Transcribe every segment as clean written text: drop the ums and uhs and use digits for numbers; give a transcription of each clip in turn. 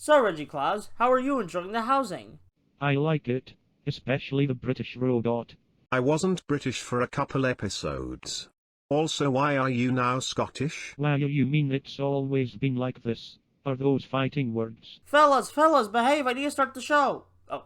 So Reggie Claus, how are you enjoying the housing? I like it, especially the British robot. I wasn't British for a couple episodes. Also, why are you now Scottish? Why you mean it's always been like this? Are those fighting words? Fellas, behave, I need to start the show! Oh,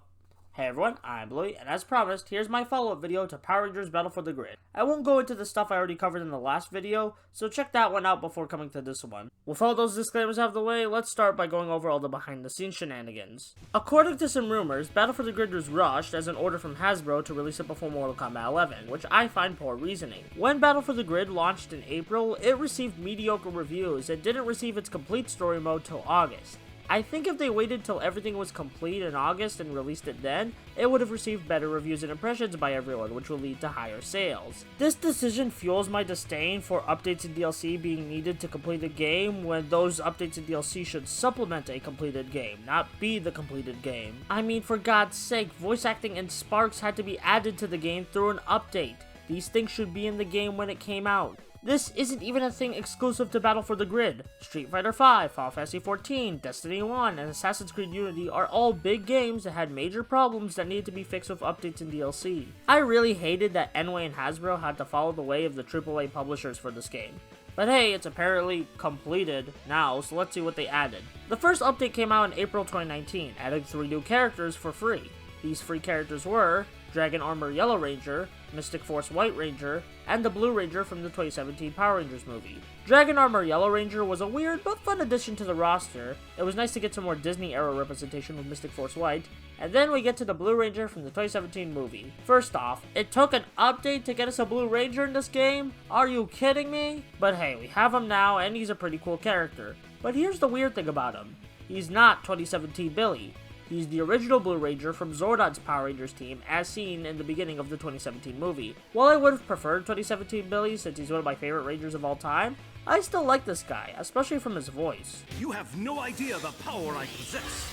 hey everyone, I'm Bluey, and as promised, here's my follow-up video to Power Rangers Battle for the Grid. I won't go into the stuff I already covered in the last video, so check that one out before coming to this one. With all those disclaimers out of the way, let's start by going over all the behind-the-scenes shenanigans. According to some rumors, Battle for the Grid was rushed as an order from Hasbro to release it before Mortal Kombat 11, which I find poor reasoning. When Battle for the Grid launched in April, it received mediocre reviews and didn't receive its complete story mode till August. I think if they waited till everything was complete in August and released it then, it would have received better reviews and impressions by everyone, which will lead to higher sales. This decision fuels my disdain for updates and DLC being needed to complete the game, when those updates and DLC should supplement a completed game, not be the completed game. I mean, for God's sake, voice acting and sparks had to be added to the game through an update. These things should be in the game when it came out. This isn't even a thing exclusive to Battle for the Grid. Street Fighter V, Final Fantasy XIV, Destiny 1, and Assassin's Creed Unity are all big games that had major problems that needed to be fixed with updates and DLC. I really hated that Nway and Hasbro had to follow the way of the AAA publishers for this game. But hey, it's apparently completed now, so let's see what they added. The first update came out in April 2019, adding 3 new characters for free. These free characters were Dragon Armor Yellow Ranger, Mystic Force White Ranger, and the Blue Ranger from the 2017 Power Rangers movie. Dragon Armor Yellow Ranger was a weird but fun addition to the roster. It was nice to get some more Disney-era representation with Mystic Force White, and then we get to the Blue Ranger from the 2017 movie. First off, it took an update to get us a Blue Ranger in this game? Are you kidding me? But hey, we have him now, and he's a pretty cool character. But here's the weird thing about him. He's not 2017 Billy. He's the original Blue Ranger from Zordon's Power Rangers team, as seen in the beginning of the 2017 movie. While I would have preferred 2017 Billy since he's one of my favorite Rangers of all time, I still like this guy, especially from his voice. You have no idea the power I possess!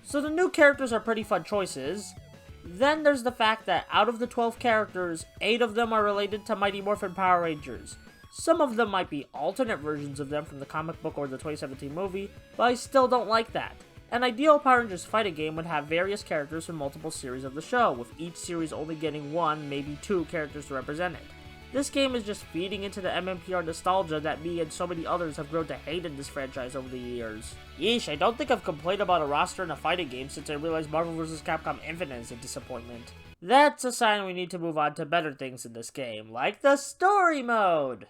So the new characters are pretty fun choices. Then there's the fact that out of the 12 characters, 8 of them are related to Mighty Morphin Power Rangers. Some of them might be alternate versions of them from the comic book or the 2017 movie, but I still don't like that. An ideal Power Rangers fighting game would have various characters from multiple series of the show, with each series only getting 1, maybe 2 characters to represent it. This game is just feeding into the MMPR nostalgia that me and so many others have grown to hate in this franchise over the years. Yeesh, I don't think I've complained about a roster in a fighting game since I realized Marvel vs. Capcom Infinite is a disappointment. That's a sign we need to move on to better things in this game, like the story mode!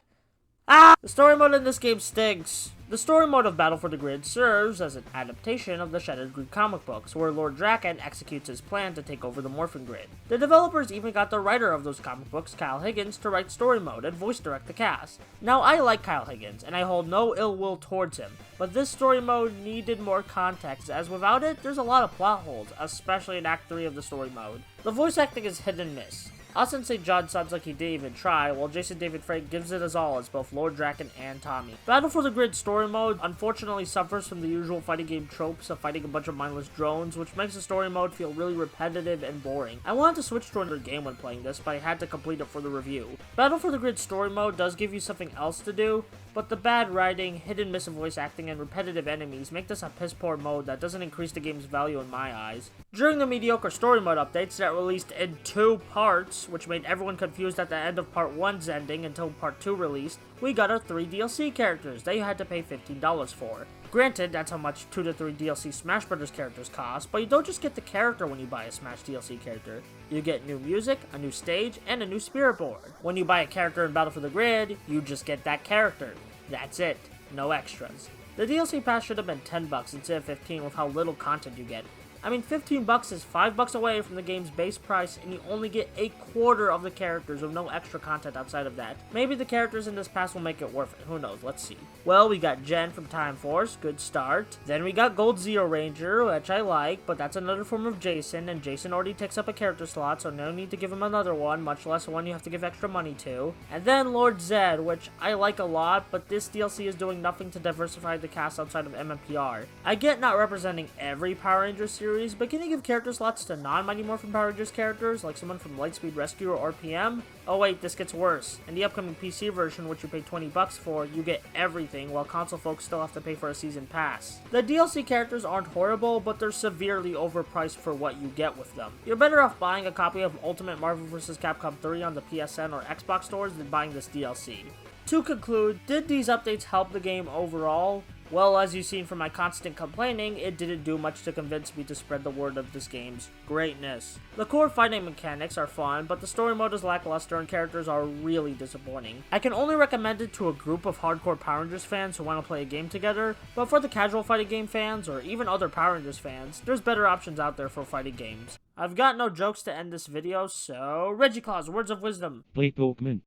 The story mode in this game stinks. The story mode of Battle for the Grid serves as an adaptation of the Shattered Grid comic books, where Lord Draken executes his plan to take over the Morphin Grid. The developers even got the writer of those comic books, Kyle Higgins, to write story mode and voice direct the cast. Now, I like Kyle Higgins, and I hold no ill will towards him, but this story mode needed more context, as without it, there's a lot of plot holes, especially in Act 3 of the story mode. The voice acting is hit and miss. Austin St. John sounds like he didn't even try, while Jason David Frank gives it his all as both Lord Draken and Tommy. Battle for the Grid story mode unfortunately suffers from the usual fighting game tropes of fighting a bunch of mindless drones, which makes the story mode feel really repetitive and boring. I wanted to switch to another game when playing this, but I had to complete it for the review. Battle for the Grid story mode does give you something else to do, but the bad writing, hit and miss of voice acting, and repetitive enemies make this a piss-poor mode that doesn't increase the game's value in my eyes. During the mediocre story mode updates that released in 2 parts, which made everyone confused at the end of Part 1's ending until Part 2 released, we got our 3 DLC characters that you had to pay $15 for. Granted, that's how much 2 to 3 DLC Smash Bros. Characters cost, but you don't just get the character when you buy a Smash DLC character. You get new music, a new stage, and a new spirit board. When you buy a character in Battle for the Grid, you just get that character. That's it. No extras. The DLC pass should have been $10 instead of $15 with how little content you get. I mean, $15 is $5 away from the game's base price, and you only get a quarter of the characters with no extra content outside of that. Maybe the characters in this pass will make it worth it, who knows, let's see. Well, we got Jen from Time Force, good start. Then we got Gold Zero Ranger, which I like, but that's another form of Jason, and Jason already takes up a character slot, so no need to give him another one, much less one you have to give extra money to. And then Lord Zed, which I like a lot, but this DLC is doing nothing to diversify the cast outside of MMPR. I get not representing every Power Rangers series series, but can you give character slots to non-Mighty Morphin Power Rangers characters, like someone from Lightspeed Rescue or RPM? Oh wait, this gets worse. In the upcoming PC version, which you pay $20 for, you get everything, while console folks still have to pay for a season pass. The DLC characters aren't horrible, but they're severely overpriced for what you get with them. You're better off buying a copy of Ultimate Marvel vs. Capcom 3 on the PSN or Xbox stores than buying this DLC. To conclude, did these updates help the game overall? Well, as you've seen from my constant complaining, it didn't do much to convince me to spread the word of this game's greatness. The core fighting mechanics are fun, but the story mode is lackluster and characters are really disappointing. I can only recommend it to a group of hardcore Power Rangers fans who want to play a game together, but for the casual fighting game fans, or even other Power Rangers fans, there's better options out there for fighting games. I've got no jokes to end this video, so Reggie Claus, words of wisdom. Play Pokemon.